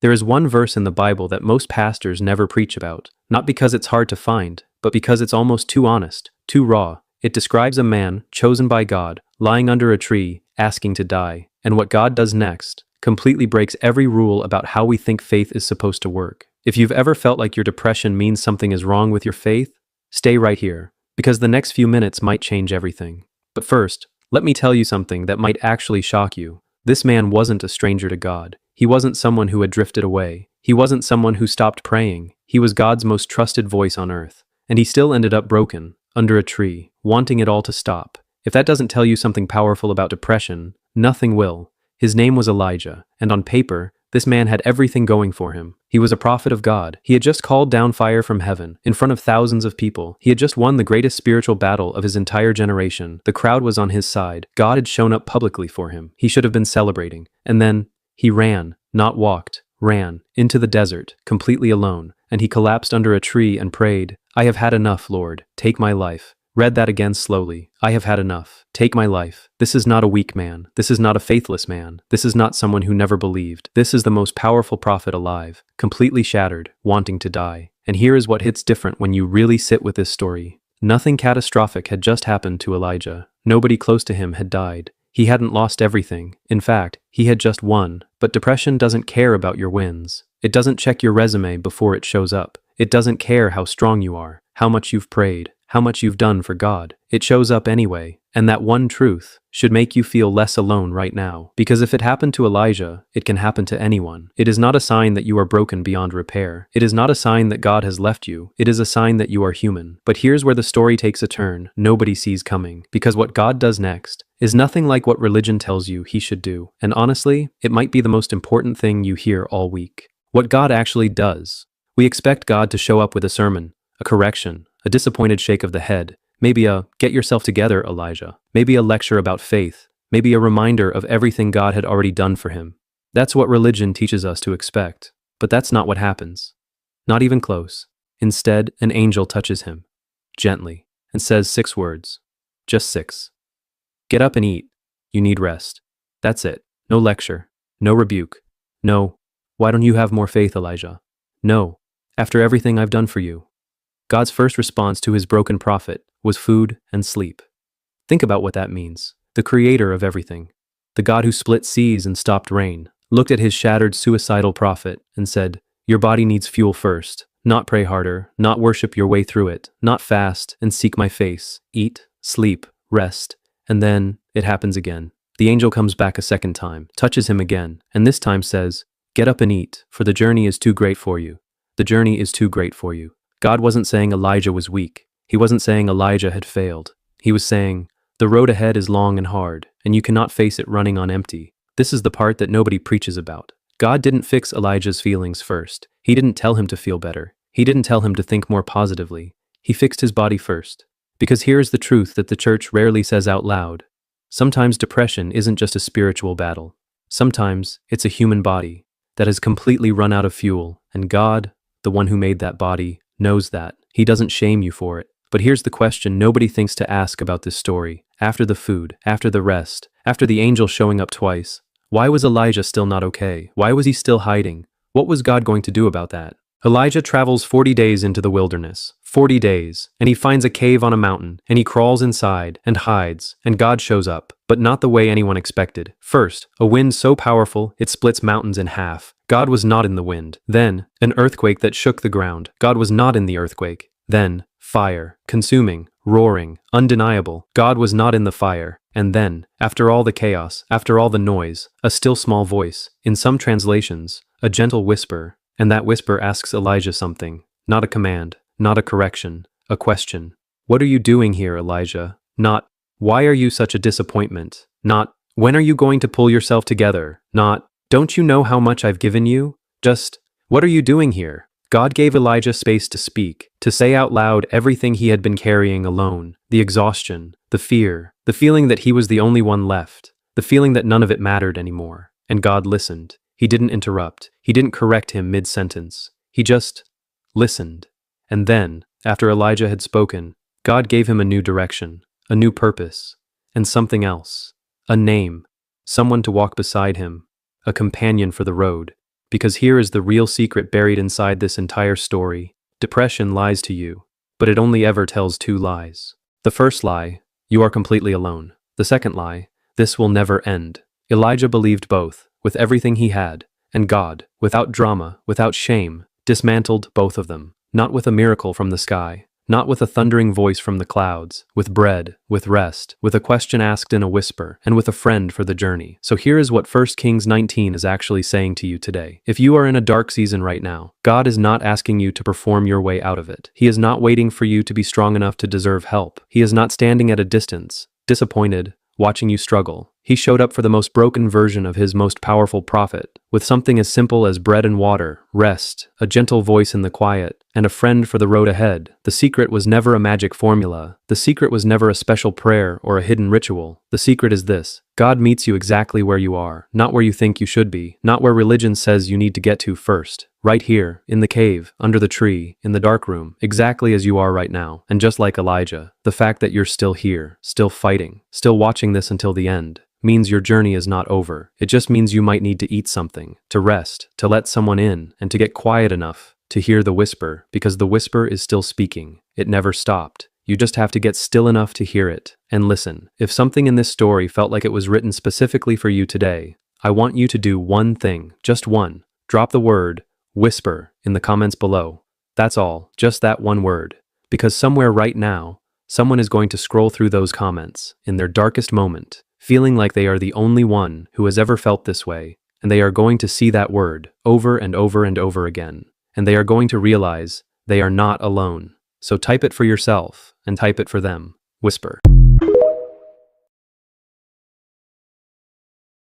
There is one verse in the Bible that most pastors never preach about, not because it's hard to find, but because it's almost too honest, too raw. It describes a man, chosen by God, lying under a tree, asking to die, and what God does next completely breaks every rule about how we think faith is supposed to work. If you've ever felt like your depression means something is wrong with your faith, stay right here, because the next few minutes might change everything. But first, let me tell you something that might actually shock you. This man wasn't a stranger to God. He wasn't someone who had drifted away. He wasn't someone who stopped praying. He was God's most trusted voice on earth. And he still ended up broken, under a tree, wanting it all to stop. If that doesn't tell you something powerful about depression, nothing will. His name was Elijah, and on paper, this man had everything going for him. He was a prophet of God. He had just called down fire from heaven, in front of thousands of people. He had just won the greatest spiritual battle of his entire generation. The crowd was on his side. God had shown up publicly for him. He should have been celebrating. And then, he ran, not walked, ran, into the desert, completely alone, and he collapsed under a tree and prayed, "I have had enough, Lord. Take my life." Read that again slowly. "I have had enough. Take my life." This is not a weak man. This is not a faithless man. This is not someone who never believed. This is the most powerful prophet alive, completely shattered, wanting to die. And here is what hits different when you really sit with this story. Nothing catastrophic had just happened to Elijah. Nobody close to him had died. He hadn't lost everything. In fact, he had just won. But depression doesn't care about your wins. It doesn't check your resume before it shows up. It doesn't care how strong you are, how much you've prayed, how much you've done for God. It shows up anyway, and that one truth should make you feel less alone right now. Because if it happened to Elijah, it can happen to anyone. It is not a sign that you are broken beyond repair. It is not a sign that God has left you. It is a sign that you are human. But here's where the story takes a turn nobody sees coming. Because what God does next is nothing like what religion tells you he should do. And honestly, it might be the most important thing you hear all week. What God actually does. We expect God to show up with a sermon, a correction, a disappointed shake of the head, maybe a "get yourself together, Elijah," maybe a lecture about faith, maybe a reminder of everything God had already done for him. That's what religion teaches us to expect, but that's not what happens. Not even close. Instead, an angel touches him, gently, and says 6 words. Just 6. "Get up and eat. You need rest." That's it. No lecture. No rebuke. No, "Why don't you have more faith, Elijah?" No, "After everything I've done for you." God's first response to his broken prophet was food and sleep. Think about what that means. The creator of everything, the God who split seas and stopped rain, looked at his shattered, suicidal prophet and said, "Your body needs fuel first. Not pray harder, not worship your way through it, not fast and seek my face. Eat, sleep, rest." And then it happens again. The angel comes back a second time, touches him again, and this time says, "Get up and eat, for the journey is too great for you. The journey is too great for you." God wasn't saying Elijah was weak. He wasn't saying Elijah had failed. He was saying, the road ahead is long and hard, and you cannot face it running on empty. This is the part that nobody preaches about. God didn't fix Elijah's feelings first. He didn't tell him to feel better. He didn't tell him to think more positively. He fixed his body first. Because here is the truth that the church rarely says out loud. Sometimes depression isn't just a spiritual battle. Sometimes it's a human body that has completely run out of fuel, and God, the one who made that body, knows that. He doesn't shame you for it. But here's the question nobody thinks to ask about this story. After the food, after the rest, after the angel showing up twice, why was Elijah still not okay? Why was he still hiding? What was God going to do about that? Elijah travels 40 days into the wilderness. 40 days. And he finds a cave on a mountain, and he crawls inside and hides, and God shows up. But not the way anyone expected. First, a wind so powerful it splits mountains in half. God was not in the wind. Then, an earthquake that shook the ground. God was not in the earthquake. Then, fire, consuming, roaring, undeniable. God was not in the fire. And then, after all the chaos, after all the noise, a still small voice. In some translations, a gentle whisper. And that whisper asks Elijah something. Not a command, not a correction, a question. "What are you doing here, Elijah?" Not, "Why are you such a disappointment?" Not, "When are you going to pull yourself together?" Not, "Don't you know how much I've given you?" Just, "What are you doing here?" God gave Elijah space to speak, to say out loud everything he had been carrying alone. The exhaustion, the fear, the feeling that he was the only one left, the feeling that none of it mattered anymore. And God listened. He didn't interrupt. He didn't correct him mid-sentence. He just listened. And then, after Elijah had spoken, God gave him a new direction, a new purpose, and something else. A name, someone to walk beside him, a companion for the road. because here is the real secret buried inside this entire story. Depression lies to you, but it only ever tells two lies. The first lie, you are completely alone. The second lie, this will never end. Elijah believed both, with everything he had, and God, without drama, without shame, dismantled both of them. Not with a miracle from the sky, not with a thundering voice from the clouds, with bread, with rest, with a question asked in a whisper, and with a friend for the journey. So here is what 1 Kings 19 is actually saying to you today. If you are in a dark season right now, God is not asking you to perform your way out of it. He is not waiting for you to be strong enough to deserve help. He is not standing at a distance, disappointed, watching you struggle. He showed up for the most broken version of his most powerful prophet, with something as simple as bread and water, rest, a gentle voice in the quiet, and a friend for the road ahead. The secret was never a magic formula. The secret was never a special prayer or a hidden ritual. The secret is this: God meets you exactly where you are, not where you think you should be, not where religion says you need to get to first. Right here, in the cave, under the tree, in the dark room, exactly as you are right now. And just like Elijah, the fact that you're still here, still fighting, still watching this until the end, means your journey is not over. It just means you might need to eat something, to rest, to let someone in, and to get quiet enough to hear the whisper, because the whisper is still speaking. It never stopped. You just have to get still enough to hear it, and listen. If something in this story felt like it was written specifically for you today, I want you to do one thing, just one. Drop the word whisper in the comments below. That's all, just that one word. Because somewhere right now, someone is going to scroll through those comments in their darkest moment, feeling like they are the only one who has ever felt this way, and they are going to see that word over and over and over again, and they are going to realize they are not alone. So type it for yourself, and type it for them. Whisper.